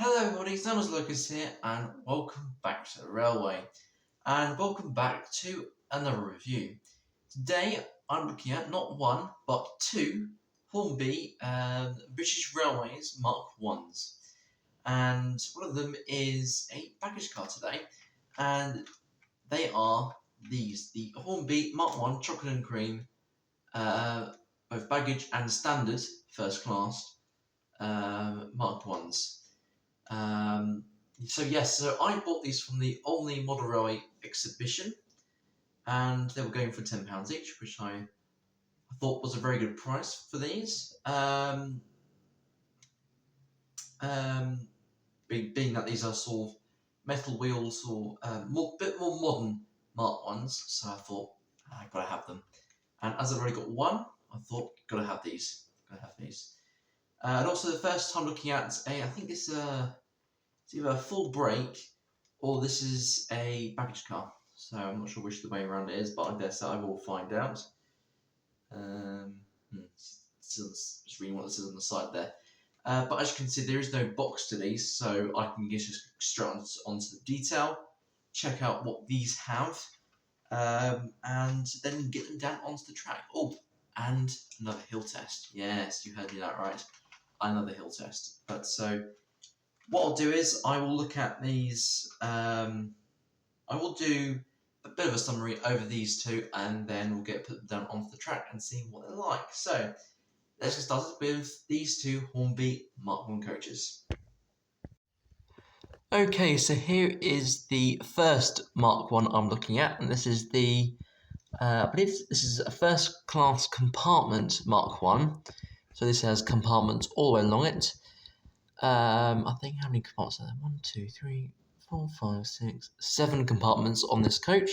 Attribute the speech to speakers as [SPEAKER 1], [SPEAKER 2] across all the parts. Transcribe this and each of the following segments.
[SPEAKER 1] Hello everybody, it's Lucas here and welcome back to the railway and welcome back to another review. Today I'm looking at not one but two Hornby British Railways Mark 1s, and one of them is a baggage car today, and they are the Hornby Mark 1 Chocolate and Cream, both baggage and standard first class Mark 1s. So I bought these from the Olney Model Railway exhibition, and they were going for £10 each, which I thought was a very good price for these. Being that these are sort of metal wheels or bit more modern Mark 1s, so I thought I gotta have them. And as I've already got one, I thought gotta have these. And also the first time looking at I think it's either a full brake or this is a baggage car. So I'm not sure which the way around it is, but I guess I will find out. Just reading what this is on the side there. But as you can see, there is no box to these, so I can just straight onto the detail, check out what these have, and then get them down onto the track. Oh, and another hill test. Yes, you heard me that right. Another hill test. But so what I'll do is I will look at these. I will do a bit of a summary over these two, and then we'll put them down onto the track and see what they're like. So let's get started with these two Hornby Mark 1 coaches. Okay, so here is the first Mark 1 I'm looking at, and this is the I believe this is a first class compartment Mark 1. So this has compartments all the way along it. I think how many compartments are there? 1, 2, 3, 4, 5, 6, 7 compartments on this coach,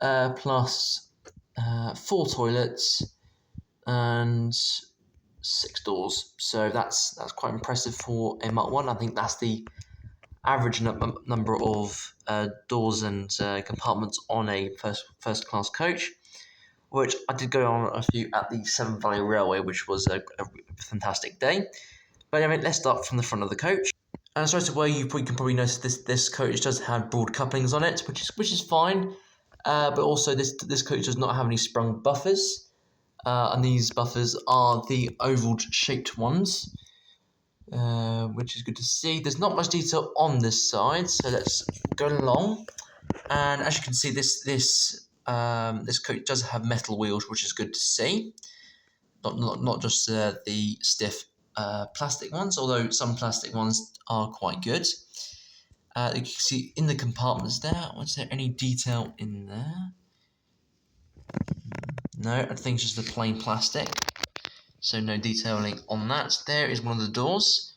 [SPEAKER 1] plus 4 toilets and 6 doors. So that's quite impressive for a Mark 1. I think that's the average number of doors and compartments on a first class coach, which I did go on a few at the Severn Valley Railway, which was a fantastic day. But anyway, let's start from the front of the coach. And straight away, you can probably notice this coach does have broad couplings on it, which is fine. But also, this coach does not have any sprung buffers, and these buffers are the oval shaped ones, which is good to see. There's not much detail on this side, so let's go along. And as you can see, this coach does have metal wheels, which is good to see. Not just the stiff plastic ones, although some plastic ones are quite good. You can see in the compartments there, was there any detail in there? No, I think it's just the plain plastic, so no detailing on that. There is one of the doors.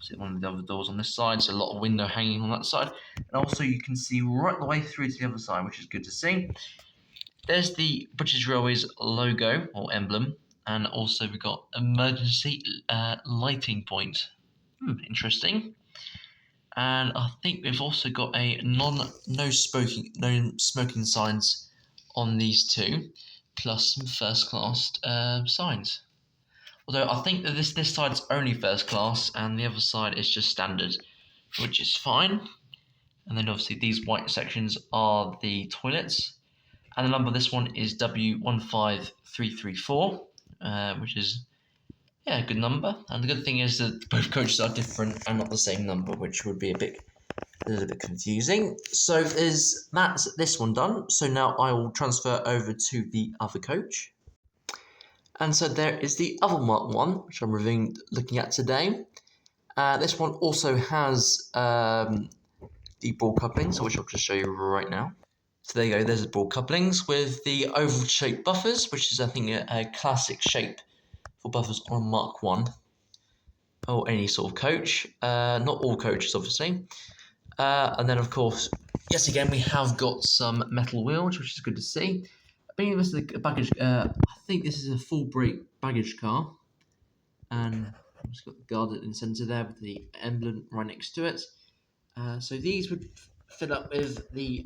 [SPEAKER 1] See one of the other doors on this side, so a lot of window hanging on that side. And also you can see right the way through to the other side, which is good to see. There's the British Railways logo or emblem, and also we've got emergency lighting point. Interesting. And I think we've also got a no smoking signs on these two, plus some first class signs. Although I think that this side's only first class and the other side is just standard, which is fine. And then obviously these white sections are the toilets. And the number of this one is W15334, which is a good number. And the good thing is that both coaches are different and not the same number, which would be a little bit confusing. So that's this one done. So now I will transfer over to the other coach. And so there is the other Mark 1, which I'm looking at today. This one also has the broad couplings, which I'll just show you right now. So there you go, there's the broad couplings with the oval shaped buffers, which is I think a classic shape for buffers on Mark 1 or any sort of coach. Not all coaches, obviously. And then, of course, yes, again, we have got some metal wheels, which is good to see. I think this is a baggage. I think this is a full brake baggage car, and I've just got the guard in the centre there with the emblem right next to it. So these would fill up with the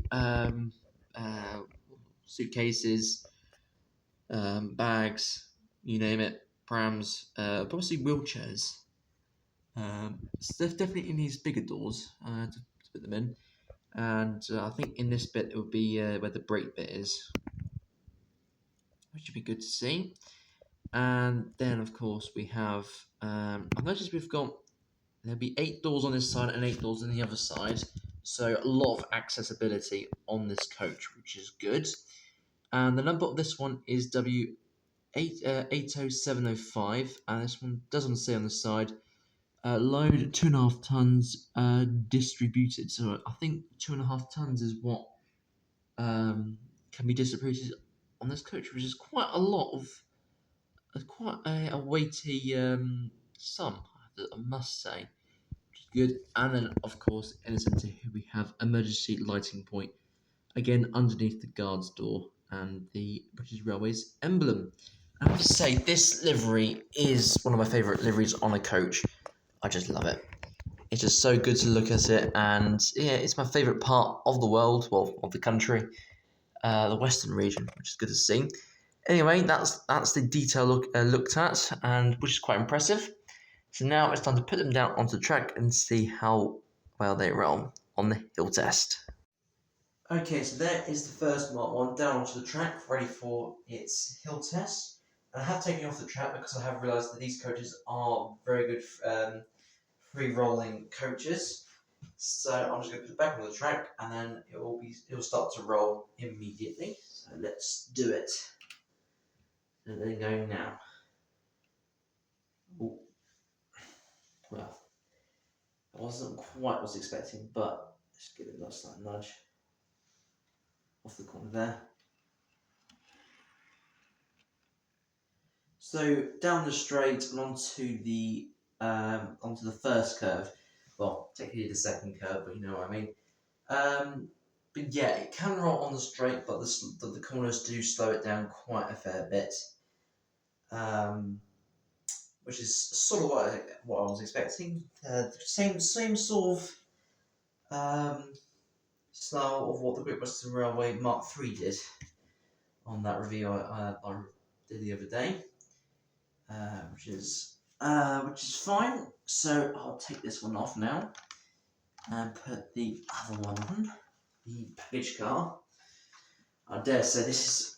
[SPEAKER 1] suitcases, bags, you name it, prams, but obviously wheelchairs. So definitely needs bigger doors to put them in, and I think in this bit it would be where the brake bit is, which would be good to see. And then of course we have, I've noticed we've got, there'll be 8 doors on this side and 8 doors on the other side, so a lot of accessibility on this coach, which is good. And the number of this one is W80705, and this one doesn't say on the side. Load 2.5 tons distributed. So I think 2.5 tons is what can be distributed on this coach, which is quite a lot of, quite a weighty sum, I must say, which is good. And then, of course, in the centre here we have emergency lighting point, again underneath the guard's door and the British Railways emblem. I have to say, this livery is one of my favourite liveries on a coach. I just love it. It's just so good to look at it, and yeah, it's my favourite part of the world, well, of the country, the Western region, which is good to see. Anyway, that's the detail looked at, and which is quite impressive. So now it's time to put them down onto the track and see how well they roll on the hill test. Okay, so there is the first Mark 1 down onto the track, ready for its hill test. And I have taken it off the track because I have realised that these coaches are very good free rolling coaches. So I'm just going to put it back on the track, and then it will start to roll immediately. So let's do it. And then going now. Ooh. Well, it wasn't quite what I was expecting, but just give it a slight nudge off the corner there. So down the straight and onto the first curve. Well, technically the second curve, but you know what I mean. But yeah, it can roll on the straight, but the corners do slow it down quite a fair bit. Which is sort of what I was expecting. Same sort of style of what the Great Western Railway Mark III did on that review I did the other day, which is fine. So I'll take this one off now and put the other one on, the package car. I dare say this is,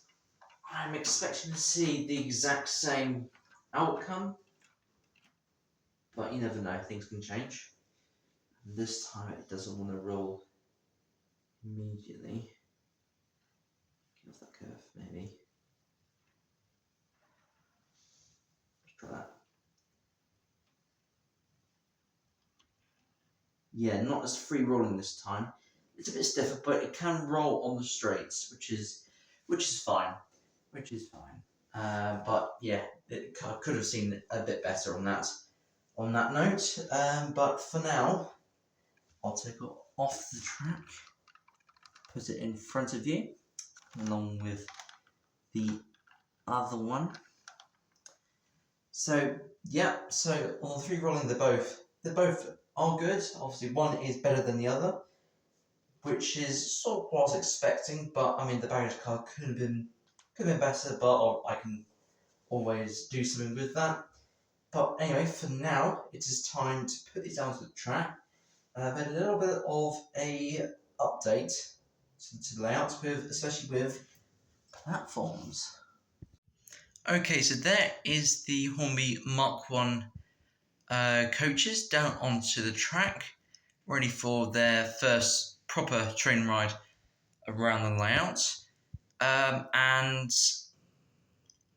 [SPEAKER 1] I'm expecting to see the exact same outcome, but you never know, things can change. And this time it doesn't want to roll immediately. Get off that curve, maybe. Let's try that. Yeah, not as free rolling this time. It's a bit stiffer, but it can roll on the straights, which is fine. But yeah, I could have seen a bit better on that note. But for now, I'll take it off the track, put it in front of you, along with the other one. So yeah, so on the free rolling, they both are good. Obviously, one is better than the other, which is sort of what I was expecting. But I mean, the baggage car could have been better, but I can always do something with that. But anyway, for now, it is time to put these down to the track. I've made a little bit of a update to the layout, especially with platforms. Okay, so there is the Hornby Mark 1 coaches down onto the track, ready for their first proper train ride around the layout. And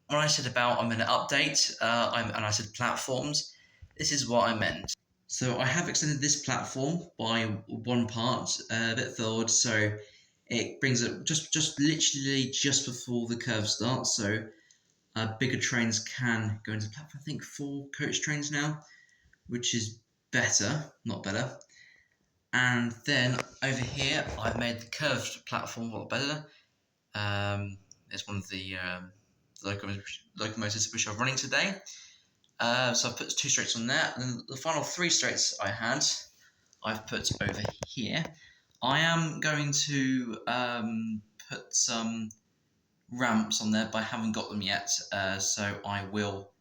[SPEAKER 1] when I said about I'm going to update, and I said platforms, this is what I meant. So I have extended this platform by one part, a bit forward, so it brings it just literally just before the curve starts. So bigger trains can go into platform. I think 4 coach trains now, which is better, not better. And then over here, I've made the curved platform a lot better. It's one of the locomotives which are running today. So I've put 2 straights on there, and then the final 3 straights I had, I've put over here. I am going to put some ramps on there, but I haven't got them yet, so I will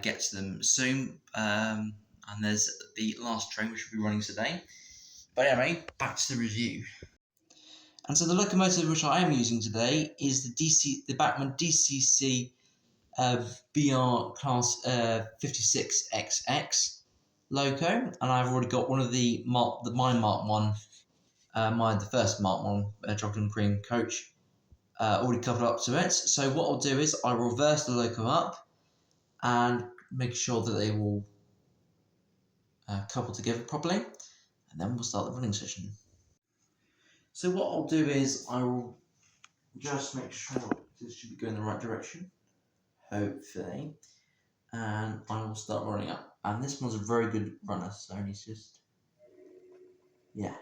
[SPEAKER 1] get to them soon. and there's the last train which will be running today. But anyway, back to the review. And so the locomotive which I am using today is the Bachmann DCC BR class 56XX loco, and I've already got one of my Mark 1, the first Mark 1 chocolate and cream coach already coupled up to it. So what I'll do is I will reverse the loco up and make sure that they will couple together properly, and then we'll start the running session. So what I'll do is I will just make sure this should be going in the right direction, hopefully, and I will start running up. And this one's a very good runner, so he's just, yeah.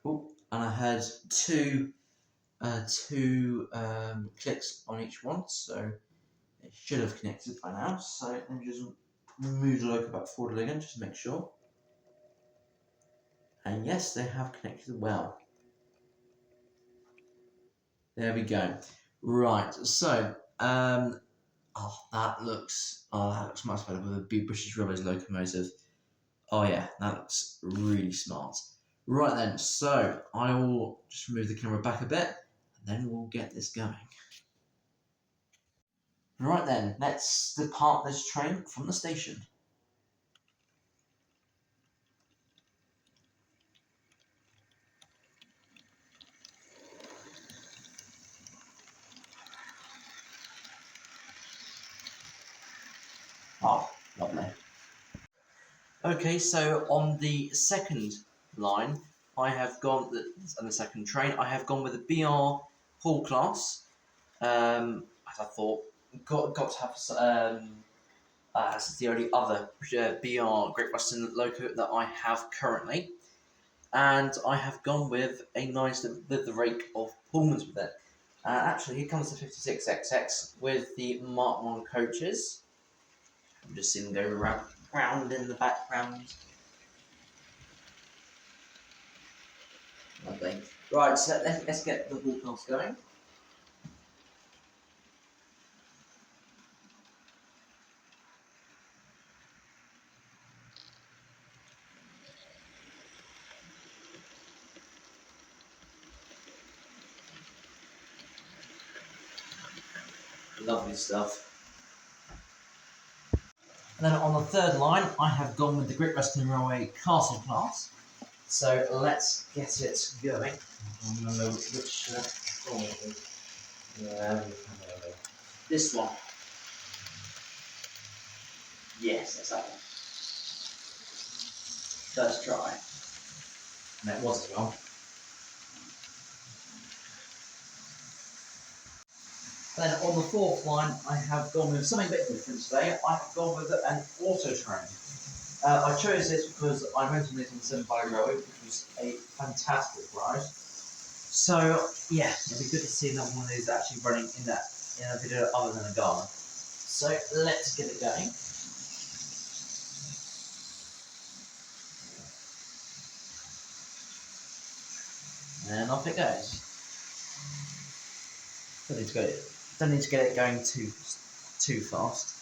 [SPEAKER 1] Oh, and I had two clicks on each one, so it should have connected by now. So let me just move the loco back forward again, just to make sure. And yes, they have connected well. There we go. Right, so that looks much better with a big British Railways locomotive. Oh yeah, that looks really smart. Right then, so I will just move the camera back a bit, and then we'll get this going. Right then, let's depart this train from the station. Oh, lovely. Okay, so on the second line, I have gone, on the second train, I have gone with a BR Hall class, as I thought. Got to have, as the only other BR Great Western loco that I have currently. And I have gone with a nice, with the rake of Pullmans with it. Actually, here comes the 56XX with the Mark 1 coaches. I'm just seeing them go round in the background. Lovely. Right, so let's get the Hall class going. Lovely stuff. And then on the third line, I have gone with the Great Western Railway Castle class. So let's get it going. I don't know which one it is. This one. Yes, that's that one. First try. And it was as well. Then on the fourth line, I have gone with something a bit different today. I have gone with an auto train. I chose this because I went on this on 7 by Railway, which was a fantastic ride. So yeah, it'd be good to see that one of these actually running in a video other than a Ghana. So let's get it going. And off it goes. Don't need to get it going too fast.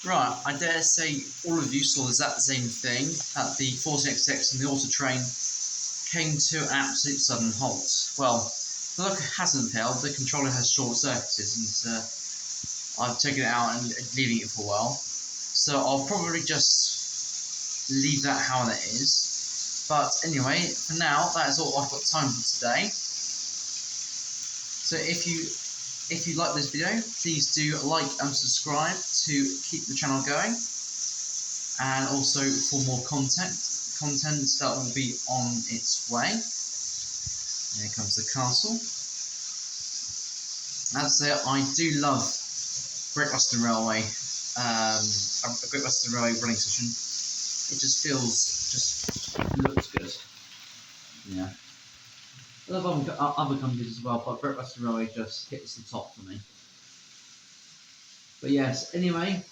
[SPEAKER 2] Right, I dare say all of you saw the exact same thing, that the 40XX and the Auto Train came to an absolute sudden halt. Well, the look hasn't failed, the controller has short-circuited, and I've taken it out and leaving it for a while. So I'll probably just leave that how that is. But anyway, for now, that is all I've got time for today. So if you like this video, please do like and subscribe to keep the channel going. And also for more content that will be on its way. Here comes the castle. As I say, I do love Great Western Railway, a Great Western Railway running session. It just looks good. Yeah. I love other companies as well, but Great Western Railway just hits the top for me. But yes, anyway,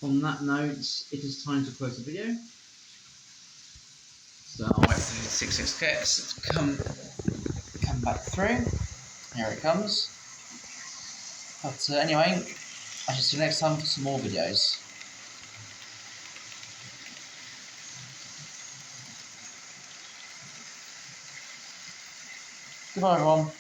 [SPEAKER 2] on that note, it is time to close the video. So I'll wait for the 66X to come back through. Here it comes. But anyway, I shall see you next time for some more videos. Goodbye everyone.